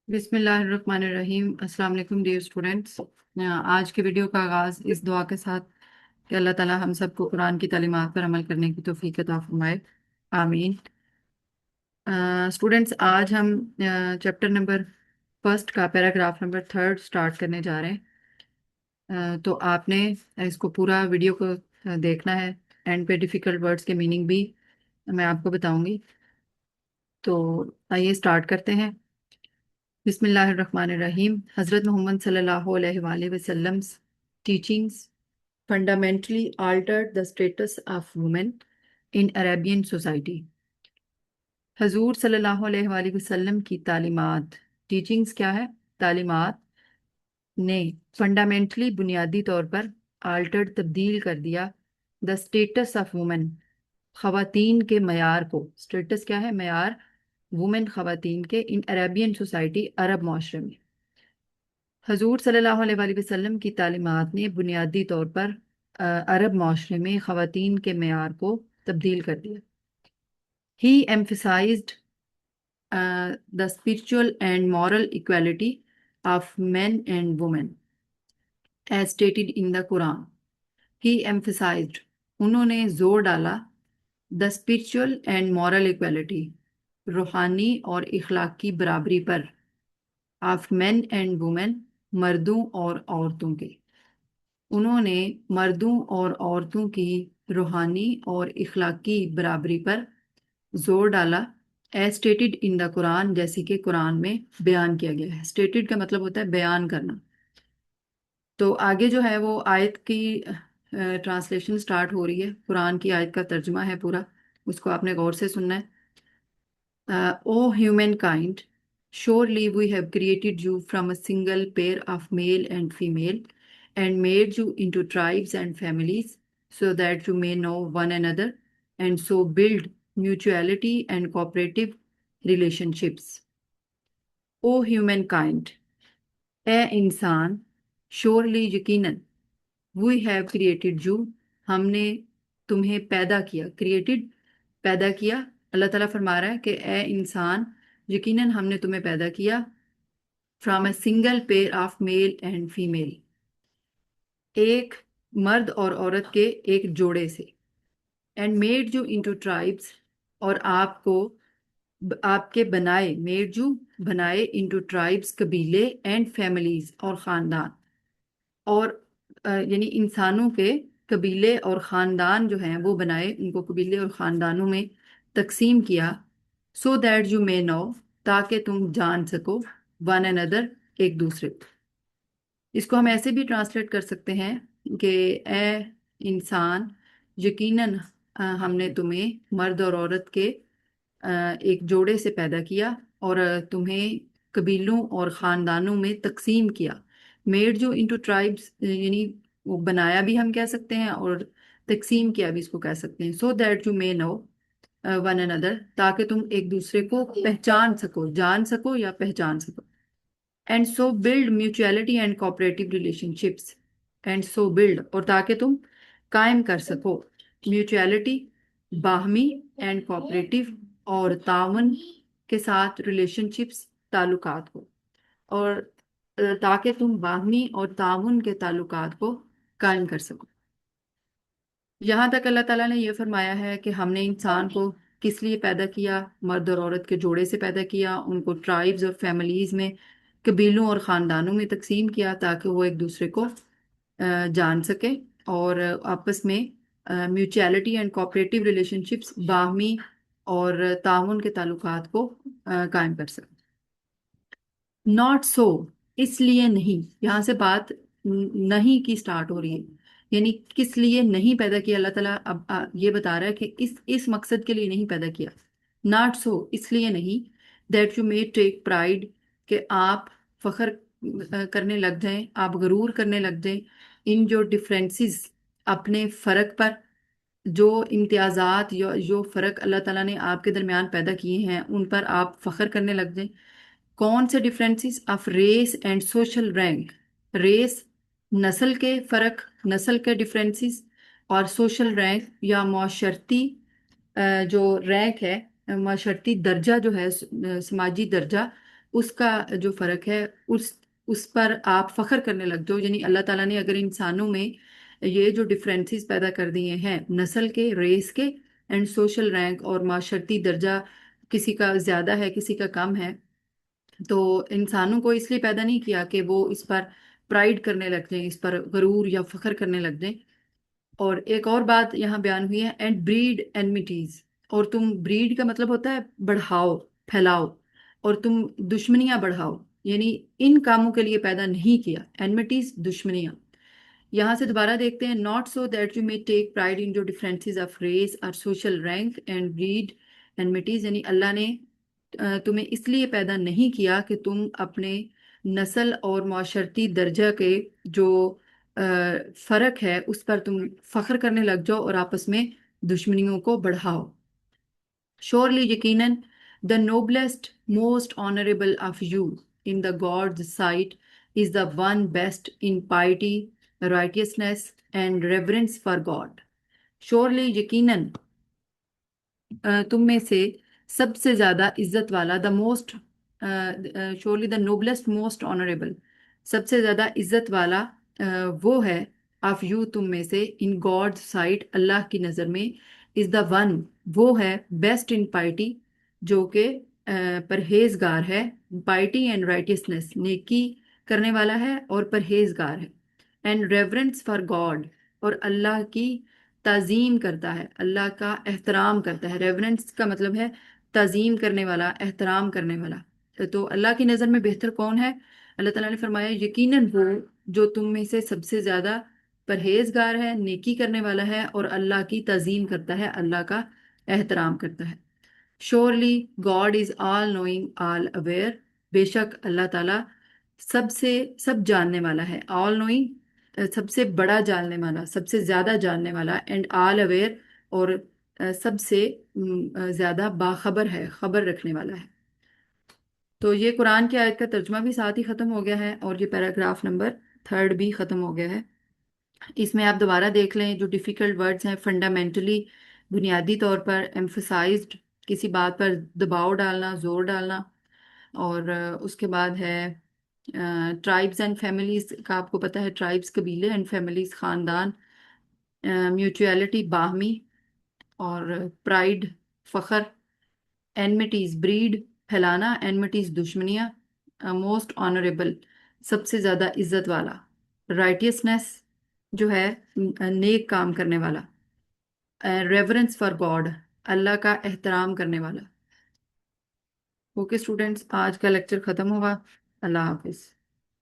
बिस्मिल्लाहिर्रहमानिर्रहीम। अस्सलाम वालेकुम डियर स्टूडेंट्स। आज के वीडियो का आगाज़ इस दुआ के साथ कि अल्लाह ताला हम सबको कुरान की तालीमात पर अमल करने की तौफीक अता फरमाए, आमीन। स्टूडेंट्स, आज हम चैप्टर नंबर फर्स्ट का पैराग्राफ नंबर थर्ड स्टार्ट करने जा रहे हैं। तो आपने इसको पूरा वीडियो को देखना है। एंड पे डिफ़िकल्ट वर्ड्स के मीनिंग भी मैं आपको बताऊंगी। तो आइए स्टार्ट करते हैं। बिस्मिल्लाहिर्रहमानिर्रहीम। हज़रत मोहम्मद सल्लल्लाहु अलैहि वसल्लम teachings fundamentally altered the status of women in Arabian society. हजूर सल्लल्लाहु अलैहि वसल्लम की तालीमात, टीचिंग्स क्या है? तालीमात ने फंडामेंटली बुनियादी तौर पर आल्टर्ड तब्दील कर दिया द स्टेटस ऑफ वुमेन, खवातीन के मयार को। स्टेटस क्या है? मयार। वुमेन खवातीन के इन अरेबियन सोसाइटी, अरब माशरे में। हजूर सल्लल्लाहु अलैहि वसल्लम की तालीमात ने बुनियादी तौर पर अरब माशरे में ख़वातीन के मेयार को तब्दील कर दिया। He emphasized the spiritual and moral equality of men and women as stated in the Quran. He emphasized, उन्होंने जोर डाला, the spiritual and moral equality, रूहानी और इखलाकी बराबरी पर, ऑफ men एंड women, मर्दों और औरतों के। उन्होंने मर्दों और औरतों की रूहानी और इखलाकी बराबरी पर जोर डाला, as stated in the Quran, जैसे कि कुरान में बयान किया गया है। स्टेटेड का मतलब होता है बयान करना। तो आगे जो है वो आयत की ट्रांसलेशन स्टार्ट हो रही है। कुरान की आयत का तर्जुमा है पूरा, उसको आपने गौर से सुनना है। O humankind, surely we have created you from a single pair of male and female, and made you into tribes and families, so that you may know one another, and so build mutuality and cooperative relationships. O humankind, ए इंसान, surely यकीनन, we have created you, हमने तुम्हें पैदा किया। created, पैदा किया। अल्लाह ताला फरमा रहा है कि ए इंसान, यकीनन हमने तुम्हें पैदा किया, from a single pair of male and female, एक मर्द और औरत के एक जोड़े से, and made you into tribes, और आपको आपके बनाए, मेड यू बनाए, इनटू ट्राइब्स कबीले, एंड फैमिलीज और ख़ानदान, और यानी इंसानों के कबीले और ख़ानदान जो हैं वो बनाए, उनको कबीले और ख़ानदानों में तकसीम किया। So that you may know, ताकि तुम जान सको, वन अनदर, एक दूसरे को। इसको हम ऐसे भी ट्रांसलेट कर सकते हैं कि ए इंसान, यकीनन हमने तुम्हें मर्द और औरत के एक जोड़े से पैदा किया, और तुम्हें कबीलों और ख़ानदानों में तकसीम किया। मेड जो इनटू ट्राइब्स, यानी वो बनाया भी हम कह सकते हैं, और तकसीम किया भी इसको कह सकते हैं। So that you may know one another, ताकि तुम एक दूसरे को पहचान सको, जान सको या पहचान सको। And so build mutuality and cooperative relationships, and so build, और ताकि तुम कायम कर सको, म्यूचुअलिटी, बाहमी, एंड कोऑपरेटिव, और तावन के साथ, रिलेशनशिप्स, ताल्लुकात को, और ताकि तुम बाहमी और ताउन के ताल्लुकात को कायम कर सको। यहाँ तक अल्लाह ताला ने यह फरमाया है कि हमने इंसान को किस लिए पैदा किया? मर्द और औरत के जोड़े से पैदा किया, उनको ट्राइब्स और फैमिलीज में, कबीलों और ख़ानदानों में तकसीम किया, ताकि वो एक दूसरे को जान सके, और आपस में म्यूचुअलिटी एंड कोऑपरेटिव रिलेशनशिप्स, बाहमी और ताउन के ताल्लुकात को कायम कर सके। नॉट सो, इसलिए नहीं। यहाँ से बात नहीं की स्टार्ट हो रही है, यानी किस लिए नहीं पैदा किया अल्लाह ताला। अब ये बता रहा है कि इस मकसद के लिए नहीं पैदा किया। नॉट सो, इसलिए नहीं, that you may take pride, कि आप फख्र करने लग जाएं, आप गरूर करने लग जाएं, इन जो डिफरेंसेस, अपने फ़र्क पर, जो इम्तियाज़ात, जो फ़र्क अल्लाह ताला ने आपके दरमियान पैदा किए हैं, उन पर आप फख्र करने लग जाएं। कौन से differences? Of race and social rank. Race, नस्ल के फ़र्क, नस्ल के डिफरेंसेस, और सोशल रैंक या माशरती जो रैंक है, माशरती दर्जा जो है, समाजी दर्जा, اس کا جو فرق ہے اس پر آپ فخر کرنے لگ جاؤ. یعنی اللہ تعالیٰ نے اگر انسانوں میں یہ جو ڈفرینسز پیدا کر دیے ہیں نسل کے، ریس کے، اینڈ سوشل رینک اور معاشرتی درجہ، کسی کا زیادہ ہے کسی کا کم ہے، تو انسانوں کو اس لیے پیدا نہیں کیا کہ وہ اس پر پرائڈ کرنے لگ جائیں، اس پر غرور یا فخر کرنے لگ جائیں. اور ایک اور بات یہاں بیان ہوئی ہے، اینڈ بریڈ اینمیٹیز. اور تم بریڈ کا مطلب ہوتا ہے بڑھاؤ، پھیلاؤ، اور تم دشمنیاں بڑھاؤ. یعنی ان کاموں کے لیے پیدا نہیں کیا. اینمیٹیز دشمنیاں. یہاں سے دوبارہ دیکھتے ہیں، not so that you may take pride in جو ڈفرینسز آف ریس اور سوشل رینک اینڈ بریڈ اینمیٹیز. یعنی اللہ نے تمہیں اس لیے پیدا نہیں کیا کہ تم اپنے نسل اور معاشرتی درجہ کے جو فرق ہے اس پر تم فخر کرنے لگ جاؤ اور آپس میں دشمنیوں کو بڑھاؤ. Surely یقیناً the noblest, most honorable of you in the God's sight is the one best in piety, righteousness and reverence for God. Surely یقیناً تم میں سے سب سے زیادہ عزت والا، the most, surely the noblest most honourable, سب سے زیادہ عزت والا وہ ہے، آف یو تم میں سے، ان گاڈ سائٹ اللہ کی نظر میں، از دا ون وہ ہے، بیسٹ ان پائٹی جو کہ پرہیزگار ہے، پائٹی اینڈ رائٹیسنس نیکی کرنے والا ہے اور پرہیزگار ہے، اینڈ ریورنس فار گاڈ اور اللہ کی تعظیم کرتا ہے، اللہ کا احترام کرتا ہے. ریورنس کا مطلب ہے تعظیم کرنے والا، احترام کرنے والا. تو اللہ کی نظر میں بہتر کون ہے؟ اللہ تعالیٰ نے فرمایا یقیناً وہ جو تم میں سے سب سے زیادہ پرہیزگار ہے، نیکی کرنے والا ہے اور اللہ کی تعظیم کرتا ہے، اللہ کا احترام کرتا ہے. Surely God is all knowing all aware. بے شک اللہ تعالیٰ سب جاننے والا ہے. آل نوئنگ سب سے بڑا جاننے والا، سب سے زیادہ جاننے والا، اینڈ آل اویئر اور سب سے زیادہ باخبر ہے، خبر رکھنے والا ہے. تو یہ قرآن کی آیت کا ترجمہ بھی ساتھ ہی ختم ہو گیا ہے اور یہ پیراگراف نمبر 3 بھی ختم ہو گیا ہے. اس میں آپ دوبارہ دیکھ لیں جو ڈیفیکلٹ ورڈز ہیں، فنڈامنٹلی بنیادی طور پر، ایمفسائزڈ کسی بات پر دباؤ ڈالنا، زور ڈالنا. اور اس کے بعد ہے ٹرائبز اینڈ فیملیز کا آپ کو پتہ ہے، ٹرائبز قبیلے، اینڈ فیملیز خاندان. میوچویلٹی باہمی، اور پرائڈ فخر. اینمیٹیز بریڈ پھیلانا، اینمیٹیز دشمنیاں. موسٹ آنریبل سب سے زیادہ عزت والا. رائٹیسنس جو ہے نیک کام کرنے والا. ریورنس فار گاڈ اللہ کا احترام کرنے والا. اوکے اسٹوڈینٹس، آج کا لیکچر ختم ہوا. اللہ حافظ.